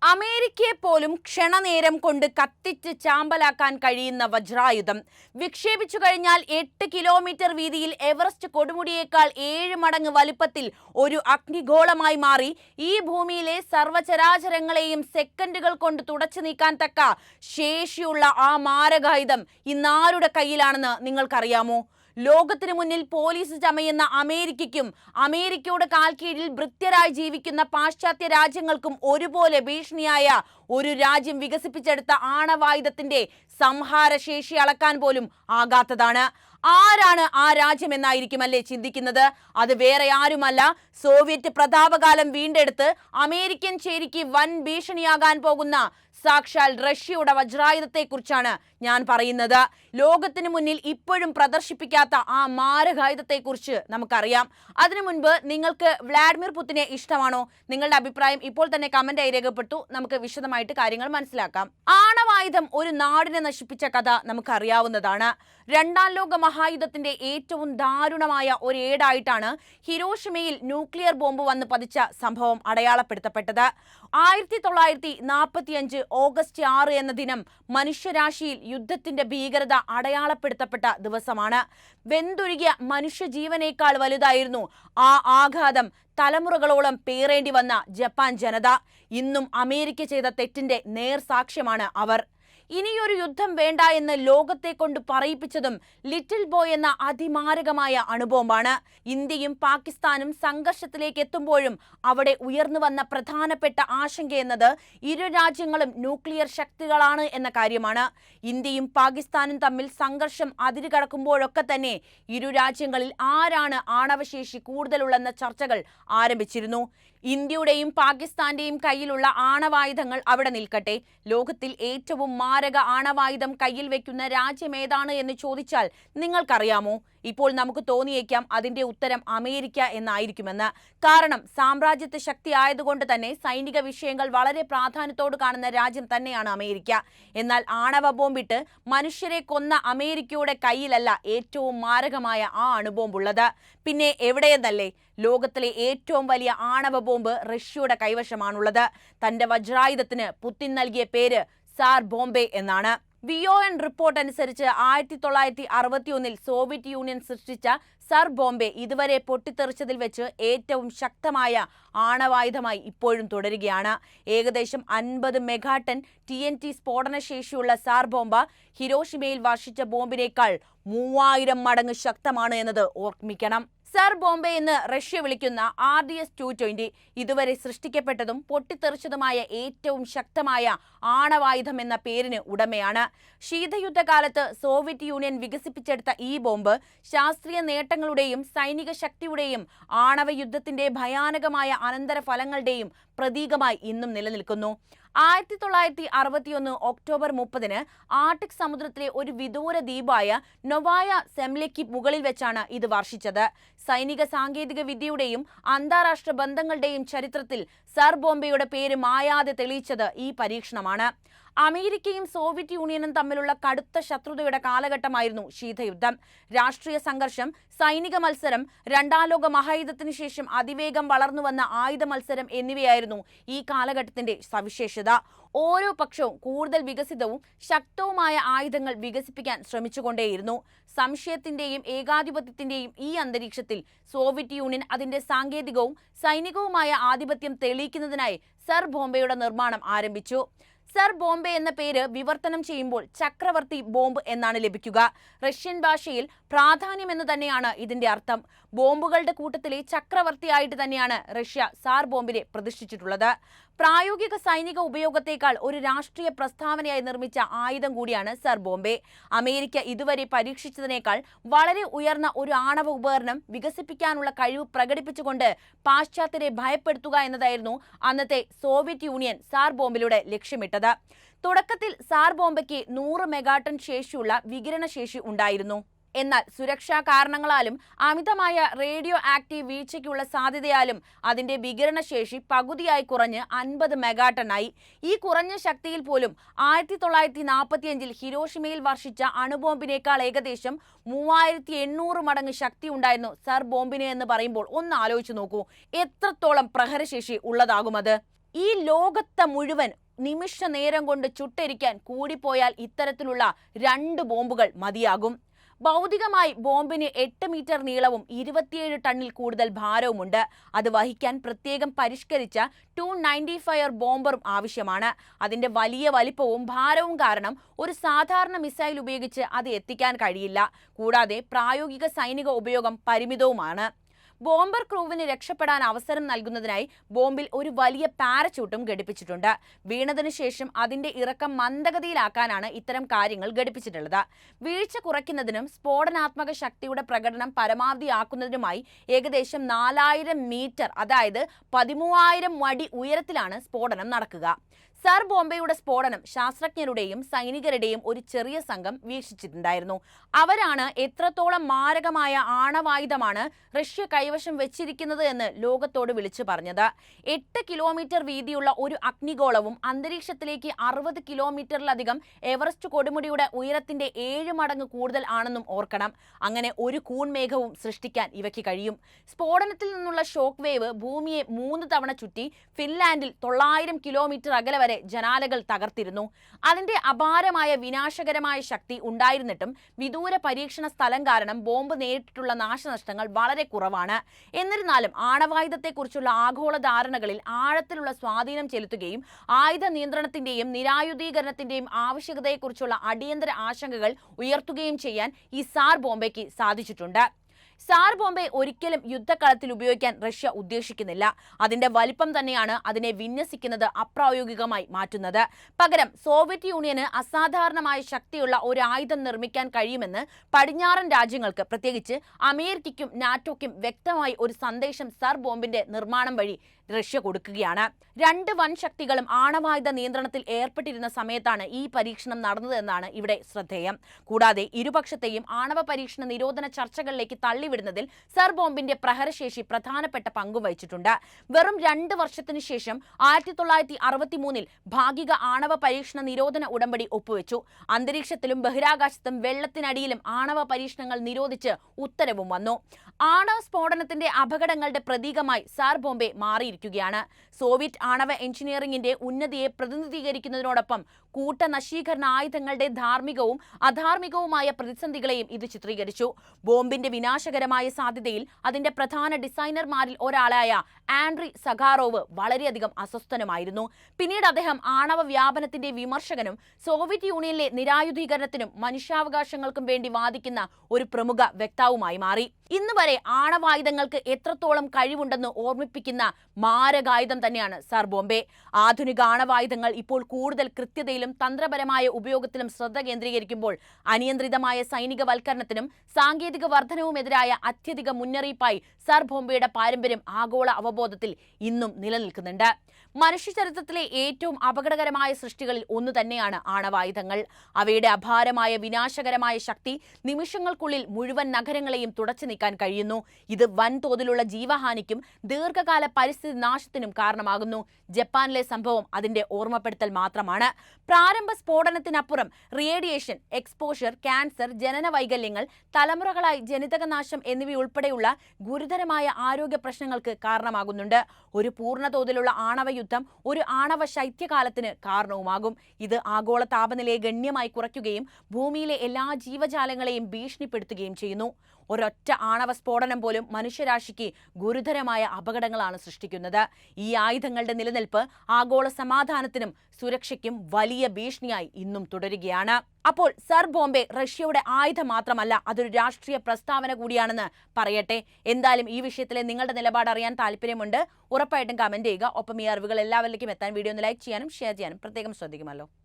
അമേരിക്കയെ പോലും ക്ഷണനേരം കൊണ്ട് കത്തിച്ച് ചാമ്പലാക്കാൻ കഴിയുന്ന വജ്രായുധം വിക്ഷേപിച്ചു കഴിഞ്ഞാൽ 8 കിലോമീറ്റർ വീതിയിൽ എവറസ്റ്റ് കൊടുമുടിയേക്കാൾ 7 മടങ്ങ് വലുപ്പത്തിൽ ഒരു അഗ്നിഗോളമായി മാറി ഈ ഭൂമിയിലെ സർവ്വചരാചരങ്ങളെയും സെക്കൻഡുകൾ കൊണ്ട് തുടച്ചു നീക്കാൻ തക്ക ശേഷിയുള്ള ആ മാരകായുധം ഇന്നാരുടെ കയ്യിലാണെന്ന് നിങ്ങൾക്കറിയാമോ? ലോകത്തിനു മുന്നിൽ പോലീസ് ചമയുന്ന അമേരിക്കയ്ക്കും അമേരിക്കയുടെ കാൽക്കീഴിൽ ഭൃത്യരായി ജീവിക്കുന്ന പാശ്ചാത്യ രാജ്യങ്ങൾക്കും ഒരുപോലെ ഭീഷണിയായ ഒരു രാജ്യം വികസിപ്പിച്ചെടുത്ത ആണവായുധത്തിന്റെ സംഹാരശേഷി അളക്കാൻ പോലും ആകാത്തതാണ്. ആരാണ് ആ രാജ്യം എന്നായിരിക്കും അല്ലേ ചിന്തിക്കുന്നത്? അത് വേറെ ആരുമല്ല, സോവിയറ്റ് പ്രതാപകാലം വീണ്ടെടുത്ത് അമേരിക്കൻ ചേരിക്ക് വൻ ഭീഷണിയാകാൻ പോകുന്ന സാക്ഷാൽ റഷ്യയുടെ വജ്രായുധത്തെക്കുറിച്ചാണ് ഞാൻ പറയുന്നത്. ലോകത്തിന് മുന്നിൽ ഇപ്പോഴും പ്രദർശിപ്പിക്കാത്ത ആ മാരകായുധത്തെക്കുറിച്ച് നമുക്കറിയാം. അതിനു മുൻപ് നിങ്ങൾക്ക് വ്ളാഡിമിർ പുടിനെ ഇഷ്ടമാണോ? നിങ്ങളുടെ അഭിപ്രായം ഇപ്പോൾ തന്നെ കമന്റായി രേഖപ്പെട്ടു. നമുക്ക് വിശദമായിട്ട് കാര്യങ്ങൾ മനസ്സിലാക്കാം. ആണവായുധം ഒരു നാടിനെ നശിപ്പിച്ച കഥ നമുക്കറിയാവുന്നതാണ്. രണ്ടാം ലോക മഹായുദ്ധത്തിന്റെ ഏറ്റവും ദാരുണമായ ഒരു ഏടായിട്ടാണ് ഹിരോഷിമയിൽ ന്യൂക്ലിയർ ബോംബ് വന്ന് പതിച്ച സംഭവം അടയാളപ്പെടുത്തപ്പെട്ടത്. 1945 ഓഗസ്റ്റ് 6 എന്ന ദിനം മനുഷ്യരാശിയിൽ യുദ്ധത്തിന്റെ ഭീകരത അടയാളപ്പെടുത്തപ്പെട്ട ദിവസമാണ്. വെന്തുരുകിയ മനുഷ്യജീവനേക്കാൾ വലുതായിരുന്നു ആ ആഘാതം തലമുറകളോളം പേറേണ്ടി വന്ന ജപ്പാൻ ജനത. ഇന്നും അമേരിക്ക ചെയ്ത തെറ്റിന്റെ നേർസാക്ഷ്യമാണ് അവർ. ഇനിയൊരു യുദ്ധം വേണ്ട എന്ന് ലോകത്തെ കൊണ്ട് പറയിപ്പിച്ചതും ലിറ്റിൽ ബോയ് എന്ന അതിമാരകമായ അണുബോംബാണ്. ഇന്ത്യയും പാകിസ്ഥാനും സംഘർഷത്തിലേക്ക് എത്തുമ്പോഴും അവിടെ ഉയർന്നു വന്ന പ്രധാനപ്പെട്ട ആശങ്കയെന്നത് ഇരു രാജ്യങ്ങളും ന്യൂക്ലിയർ ശക്തികളാണ് എന്ന കാര്യമാണ്. ഇന്ത്യയും പാകിസ്ഥാനും തമ്മിൽ സംഘർഷം അതിരുകടക്കുമ്പോഴൊക്കെ തന്നെ ഇരു രാജ്യങ്ങളിൽ ആരാണ് ആണവശേഷി കൂടുതലുള്ളെന്ന ചർച്ചകൾ ആരംഭിച്ചിരുന്നു. ഇന്ത്യയുടെയും പാകിസ്ഥാന്റെയും കയ്യിലുള്ള ആണവായുധങ്ങൾ അവിടെ നിൽക്കട്ടെ, ലോകത്തിൽ ഏറ്റവും മാരക ആണവായുധം കയ്യിൽ വെക്കുന്ന രാജ്യം ഏതാണ് എന്ന് ചോദിച്ചാൽ നിങ്ങൾക്കറിയാമോ? ഇപ്പോൾ നമുക്ക് തോന്നിയേക്കാം അതിന്റെ ഉത്തരം അമേരിക്ക എന്നായിരിക്കുമെന്ന്. കാരണം സാമ്രാജ്യത്വ ശക്തി ആയതുകൊണ്ട് തന്നെ സൈനിക വിഷയങ്ങൾ വളരെ പ്രാധാന്യത്തോട് കാണുന്ന രാജ്യം തന്നെയാണ് അമേരിക്ക. എന്നാൽ ആണവ ബോംബിട്ട് മനുഷ്യരെ കൊന്ന അമേരിക്കയുടെ കയ്യിലല്ല ഏറ്റവും മാരകമായ ആ അണുബോംബുള്ളത്. പിന്നെ എവിടെയെന്നല്ലേ? ലോകത്തിലെ ഏറ്റവും വലിയ ആണവ ബോംബ് റഷ്യയുടെ കൈവശമാണുള്ളത്. തന്റെ വജ്രായുധത്തിന് പുടിൻ നൽകിയ പേര് സാർ ബോംബെ എന്നാണ്. വിയോഎൻ റിപ്പോർട്ട് അനുസരിച്ച് 1961 സോവിയറ്റ് യൂണിയൻ സൃഷ്ടിച്ച സർ ബോംബെ ഇതുവരെ പൊട്ടിത്തെറിച്ചതിൽ വെച്ച് ഏറ്റവും ശക്തമായ ആണവായുധമായി ഇപ്പോഴും തുടരുകയാണ്. ഏകദേശം 50 മെഗാടൺ TNT സ്ഫോടനശേഷിയുള്ള സാർ ബോംബ ഹിരോഷിമയിൽ വർഷിച്ച ബോംബിനേക്കാൾ 3000 മടങ്ങ് ശക്തമാണ് എന്നത് ഓർമ്മിക്കണം. സർ ബോംബെ എന്ന് റഷ്യ വിളിക്കുന്ന RDS-220 ഇതുവരെ സൃഷ്ടിക്കപ്പെട്ടതും പൊട്ടിത്തെറിച്ചതുമായ ഏറ്റവും ശക്തമായ ആണവായുധം എന്ന പേരിന് ഉടമയാണ്. ശീതയുദ്ധകാലത്ത് സോവിയറ്റ് യൂണിയൻ വികസിപ്പിച്ചെടുത്ത ഈ ബോംബ് ശാസ്ത്രീയ നേട്ടങ്ങളുടെയും സൈനിക ശക്തിയുടെയും ആണവ യുദ്ധത്തിന്റെ ഭയാനകമായ അനന്തരഫലങ്ങളുടെയും പ്രതീകമായി ഇന്നും നിലനിൽക്കുന്നു. 1961 ഒക്ടോബർ 30 ആർട്ടിക് സമുദ്രത്തിലെ ഒരു വിദൂര ദ്വീപായ നൊവായ സെംലയ്ക്ക് മുകളിൽ വെച്ചാണ് ഇത് വർഷിച്ചത്. സൈനിക സാങ്കേതിക വിദ്യയുടെയും അന്താരാഷ്ട്ര ബന്ധങ്ങളുടെയും ചരിത്രത്തിൽ സർ ബോംബെയുടെ പേര് മായാതെ തെളിയിച്ചത് ഈ പരീക്ഷണമാണ്. അമേരിക്കയും സോവിയറ്റ് യൂണിയനും തമ്മിലുള്ള കടുത്ത ശത്രുതയുടെ കാലഘട്ടമായിരുന്നു ശീതയുദ്ധം. രാഷ്ട്രീയ സംഘർഷം, സൈനിക മത്സരം, രണ്ടാം ലോക മഹായുദ്ധത്തിന് ശേഷം അതിവേഗം വളർന്നു വന്ന ആയുധ മത്സരം എന്നിവയായിരുന്നു ഈ കാലഘട്ടത്തിന്റെ സവിശേഷത. ഓരോ പക്ഷവും കൂടുതൽ വികസിതവും ശക്തവുമായ ആയുധങ്ങൾ വികസിപ്പിക്കാൻ ശ്രമിച്ചുകൊണ്ടേയിരുന്നു. സംശയത്തിന്റെയും ഏകാധിപത്യത്തിന്റെയും ഈ അന്തരീക്ഷത്തിൽ സോവിയറ്റ് യൂണിയൻ അതിന്റെ സാങ്കേതികവും സൈനികവുമായ ആധിപത്യം തെളിയിക്കുന്നതിനായി സർ ബോംബെയുടെ നിർമ്മാണം ആരംഭിച്ചു. സർ ബോംബെ എന്ന പേര് വിവർത്തനം ചെയ്യുമ്പോൾ ചക്രവർത്തി ബോംബ് എന്നാണ് ലഭിക്കുക. റഷ്യൻ ഭാഷയിൽ പ്രാധാന്യം എന്ന് തന്നെയാണ് ഇതിന്റെ അർത്ഥം. ബോംബുകളുടെ കൂട്ടത്തിലെ ചക്രവർത്തിയായിട്ട് തന്നെയാണ് റഷ്യ സാർ ബോംബിനെ പ്രതിഷ്ഠിച്ചിട്ടുള്ളത്. പ്രായോഗിക സൈനിക ഉപയോഗത്തേക്കാൾ ഒരു രാഷ്ട്രീയ പ്രസ്താവനയായി നിർമ്മിച്ച ആയുധം കൂടിയാണ് സർ ബോംബെ. അമേരിക്ക ഇതുവരെ പരീക്ഷിച്ചതിനേക്കാൾ വളരെ ഉയർന്ന ഒരു ആണവ ഉപകരണം വികസിപ്പിക്കാനുള്ള കഴിവ് പ്രകടിപ്പിച്ചുകൊണ്ട് പാശ്ചാത്യരെ ഭയപ്പെടുത്തുക എന്നതായിരുന്നു അന്നത്തെ സോവിയറ്റ് യൂണിയൻ സാർ ബോംബിലൂടെ ലക്ഷ്യമിട്ടത്. തുടക്കത്തിൽ സാർ ബോംബയ്ക്ക് 100 മെഗാടൺ ശേഷിയുള്ള വികിരണ ശേഷി ഉണ്ടായിരുന്നു. എന്നാൽ സുരക്ഷാ കാരണങ്ങളാലും അമിതമായ റേഡിയോ ആക്റ്റീവ് വീഴ്ചയ്ക്കുള്ള സാധ്യതയാലും അതിന്റെ വികിരണശേഷി പകുതിയായി കുറഞ്ഞ് 50 മെഗാടണായി. ഈ കുറഞ്ഞ ശക്തിയിൽ പോലും 1945 ഹിരോഷിമയിൽ വർഷിച്ച അണുബോംബിനേക്കാൾ ഏകദേശം 3800 മടങ്ങ് ശക്തി ഉണ്ടായിരുന്നു സർ ബോംബിന് എന്ന് പറയുമ്പോൾ ഒന്ന് ആലോചിച്ച് നോക്കൂ, എത്രത്തോളം പ്രഹരശേഷി ഉള്ളതാകുമത്. ഈ ലോകത്തെ മുഴുവൻ നിമിഷ നേരം കൊണ്ട് ചുട്ടരിക്കാൻ കൂടിപ്പോയാൽ ഇത്തരത്തിലുള്ള 2 ബോംബുകൾ മതിയാകും. ഭൗതികമായി ബോംബിന് 8 മീറ്റർ നീളവും 27 ടണ്ണിൽ കൂടുതൽ ഭാരവുമുണ്ട്. അത് വഹിക്കാൻ പ്രത്യേകം പരിഷ്കരിച്ച 295 ബോംബറും ആവശ്യമാണ്. അതിന്റെ വലിയ വലിപ്പവും ഭാരവും കാരണം ഒരു സാധാരണ മിസൈൽ ഉപയോഗിച്ച് അത് എത്തിക്കാൻ കഴിയില്ല. കൂടാതെ പ്രായോഗിക സൈനിക ഉപയോഗം പരിമിതവുമാണ്. ബോംബർ ക്രൂവിന് രക്ഷപ്പെടാൻ അവസരം നൽകുന്നതിനായി ബോംബിൽ ഒരു വലിയ പാരച്യൂട്ടും ഘടിപ്പിച്ചിട്ടുണ്ട്. വീണതിനു ശേഷം അതിന്റെ ഇറക്കം മന്ദഗതിയിലാക്കാനാണ് ഇത്തരം കാര്യങ്ങൾ ഘടിപ്പിച്ചിട്ടുള്ളത്. വീഴ്ച കുറയ്ക്കുന്നതിനും സ്ഫോടനാത്മക ശക്തിയുടെ പ്രകടനം പരമാവധിയാക്കുന്നതിനുമായി ഏകദേശം 4000 മീറ്റർ, അതായത് 13,000 അടി ഉയരത്തിലാണ് സ്ഫോടനം നടക്കുക. സർ ബോംബെയുടെ സ്ഫോടനം ശാസ്ത്രജ്ഞരുടെയും സൈനികരുടെയും ഒരു ചെറിയ സംഘം വീക്ഷിച്ചിട്ടുണ്ടായിരുന്നു. അവരാണ് എത്രത്തോളം മാരകമായ ആണവായുധമാണ് റഷ്യ കൈവശം വെച്ചിരിക്കുന്നത് എന്ന് ലോകത്തോട് വിളിച്ചു പറഞ്ഞത്. 8 കിലോമീറ്റർ വീതിയുള്ള ഒരു അഗ്നിഗോളവും അന്തരീക്ഷത്തിലേക്ക് 60 കിലോമീറ്ററിലധികം എവറസ്റ്റ് കൊടുമുടിയുടെ ഉയരത്തിന്റെ 7 മടങ്ങ് കൂടുതൽ ആണെന്നും ഓർക്കണം. അങ്ങനെ ഒരു കൂൺമേഘവും സൃഷ്ടിക്കാൻ ഇവയ്ക്ക് കഴിയും. സ്ഫോടനത്തിൽ നിന്നുള്ള ഷോക്ക് വേവ് ഭൂമിയെ 3 തവണ ചുറ്റി ഫിൻലാൻഡിൽ 900 കിലോമീറ്റർ അകലെ വരെ ജനാലകൾ തകർത്തിരുന്നു. അതിന്റെ അപാരമായ വിനാശകരമായ ശക്തി ഉണ്ടായിരുന്നിട്ടും വിദൂര പരീക്ഷണ സ്ഥലം കാരണം ബോംബ് നേരിട്ടിട്ടുള്ള നാശനഷ്ടങ്ങൾ വളരെ കുറവാണ്. എന്നിരുന്നാലും ആണവായുധത്തെക്കുറിച്ചുള്ള ആഗോള ധാരണകളിൽ ആഴത്തിലുള്ള സ്വാധീനം ചെലുത്തുകയും ആയുധ നിയന്ത്രണത്തിന്റെയും നിരായുധീകരണത്തിന്റെയും ആവശ്യകതയെക്കുറിച്ചുള്ള അടിയന്തര ആശങ്കകൾ ഉയർത്തുകയും ചെയ്യാൻ ഈ സാർ ബോംബയ്ക്ക് സാധിച്ചിട്ടുണ്ട്. സാർ ബോംബെ ഒരിക്കലും യുദ്ധക്കളത്തിൽ ഉപയോഗിക്കാൻ റഷ്യ ഉദ്ദേശിക്കുന്നില്ല. അതിന്റെ വലിപ്പം തന്നെയാണ് അതിനെ വിന്യസിക്കുന്നത് അപ്രായോഗികമായി മാറ്റുന്നത്. പകരം സോവിയറ്റ് യൂണിയന് അസാധാരണമായ ശക്തിയുള്ള ഒരു ആയുധം നിർമ്മിക്കാൻ കഴിയുമെന്ന് പടിഞ്ഞാറൻ രാജ്യങ്ങൾക്ക്, പ്രത്യേകിച്ച് അമേരിക്കയ്ക്കും നാറ്റോയ്ക്കും വ്യക്തമായി ഒരു സന്ദേശം സാർ ബോംബിന്റെ നിർമ്മാണം വഴി റഷ്യ കൊടുക്കുകയാണ്. 2 വൻ ശക്തികളും ആണവായുധ നിയന്ത്രണത്തിൽ ഏർപ്പെട്ടിരുന്ന സമയത്താണ് ഈ പരീക്ഷണം നടന്നതെന്നാണ് ഇവിടെ ശ്രദ്ധേയം. കൂടാതെ ഇരുപക്ഷത്തെയും ആണവ പരീക്ഷണ നിരോധന ചർച്ചകളിലേക്ക് തള്ളിവിടുന്നതിൽ സർ ബോംബിന്റെ പ്രഹരശേഷി പ്രധാനപ്പെട്ട പങ്കും വഹിച്ചിട്ടുണ്ട്. വെറും 2 വർഷത്തിനു ശേഷം 1963 ഭാഗിക ആണവ പരീക്ഷണ നിരോധന ഉടമ്പടി ഒപ്പുവെച്ചു. അന്തരീക്ഷത്തിലും ബഹിരാകാശത്തും വെള്ളത്തിനടിയിലും ആണവ പരീക്ഷണങ്ങൾ നിരോധിച്ച് ഉത്തരവും വന്നു. ആണവ സ്ഫോടനത്തിന്റെ അപകടങ്ങളുടെ പ്രതീകമായി സാർ ബോംബെ മാറിയിരിക്കുകയാണ്. സോവിയറ്റ് ആണവ എഞ്ചിനീയറിംഗിന്റെ ഉന്നതിയെ പ്രതിനിധീകരിക്കുന്നതിനോടൊപ്പം കൂട്ടനശീകരണ ആയുധങ്ങളുടെ ധാർമ്മികവും അധാർമികവുമായ പ്രതിസന്ധികളെയും ഇത് ചിത്രീകരിച്ചു. ബോംബിന്റെ വിനാശകരമായ സാധ്യതയിൽ അതിന്റെ പ്രധാന ഡിസൈനർമാരിൽ ഒരാളായ ആൻഡ്രി സഖാറോവ് വളരെയധികം അസ്വസ്ഥനുമായിരുന്നു. പിന്നീട് അദ്ദേഹം ആണവ വ്യാപനത്തിന്റെ വിമർശകനും സോവിയറ്റ് യൂണിയനിലെ നിരായുധീകരണത്തിനും മനുഷ്യാവകാശങ്ങൾക്കും വേണ്ടി വാദിക്കുന്ന ഒരു പ്രമുഖ വക്താവുമായി മാറി. ഇന്ന് വരെ ആണവായുധങ്ങൾക്ക് എത്രത്തോളം കഴിവുണ്ടെന്ന് ഓർമ്മിപ്പിക്കുന്ന മാരകായുധം തന്നെയാണ് സാർ ബോംബെ. ആധുനിക ആണവായുധങ്ങൾ ഇപ്പോൾ കൂടുതൽ കൃത്യതയിലും തന്ത്രപരമായ ഉപയോഗത്തിലും ശ്രദ്ധ കേന്ദ്രീകരിക്കുമ്പോൾ അനിയന്ത്രിതമായ സൈനികവൽക്കരണത്തിനും സാങ്കേതിക വർധനവുമെതിരായ അത്യധിക മുന്നറിയിപ്പായി സാർ ബോംബെയുടെ പാരമ്പര്യം ആഗോള അവബോധത്തിൽ ഇന്നും നിലനിൽക്കുന്നുണ്ട്. മനുഷ്യചരിത്രത്തിലെ ഏറ്റവും അപകടകരമായ സൃഷ്ടികളിൽ ഒന്ന് തന്നെയാണ് ആണവായുധങ്ങൾ. അവയുടെ അപാരമായ വിനാശകരമായ ശക്തി നിമിഷങ്ങൾക്കുള്ളിൽ മുഴുവൻ നഗരങ്ങളെയും തുടച്ചു നീക്കാൻ കഴിയുന്നു. ഇത് വൻതോതിലുള്ള ജീവഹാനിക്കും ദീർഘകാല പരിസ്ഥിതി നാശത്തിനും കാരണമാകുന്നു. ജപ്പാനിലെ സംഭവം അതിന്റെ ഓർമ്മപ്പെടുത്തൽ മാത്രമാണ്. പ്രാരംഭ സ്ഫോടനത്തിനപ്പുറം റേഡിയേഷൻ എക്സ്പോഷർ, ക്യാൻസർ, ജനന വൈകല്യങ്ങൾ, തലമുറകളായി ജനിതകനാശം എന്നിവയുൾപ്പെടെയുള്ള ഗുരുതരമായ ആരോഗ്യ പ്രശ്നങ്ങൾക്ക് കാരണമാകുന്നുണ്ട്. ഒരു പൂർണ്ണതോതിലുള്ള ആണവയുദ്ധം ഒരു ആണവ ശൈത്യകാലത്തിന് കാരണവുമാകും. ഇത് ആഗോള താപനിലയെ ഗണ്യമായി കുറയ്ക്കുകയും ഭൂമിയിലെ എല്ലാ ജീവജാലങ്ങളെയും ഭീഷണിപ്പെടുത്തുകയും ചെയ്യുന്നു. ഒരൊറ്റ ആണവ സ്ഫോടനം പോലും മനുഷ്യരാശിക്ക് ഗുരുതരമായ അപകടങ്ങളാണ് സൃഷ്ടിക്കുന്നത്. ഈ ആയുധങ്ങളുടെ നിലനിൽപ്പ് ആഗോള സമാധാനത്തിനും സുരക്ഷയ്ക്കും വലിയ ഭീഷണിയായി ഇന്നും തുടരുകയാണ്. അപ്പോൾ സർ ബോംബെ റഷ്യയുടെ ആയുധം മാത്രമല്ല, അതൊരു രാഷ്ട്രീയ പ്രസ്താവന കൂടിയാണെന്ന് പറയട്ടെ. എന്തായാലും ഈ വിഷയത്തിലെ നിങ്ങളുടെ നിലപാട് അറിയാൻ താല്പര്യമുണ്ട്. ഉറപ്പായിട്ടും കമന്റ് ചെയ്യുക. ഒപ്പം ഈ അറിവുകൾ എല്ലാവരിലേക്കും എത്താൻ വീഡിയോ ഒന്ന് ലൈക്ക് ചെയ്യാനും ഷെയർ ചെയ്യാനും പ്രത്യേകം ശ്രദ്ധിക്കുമല്ലോ.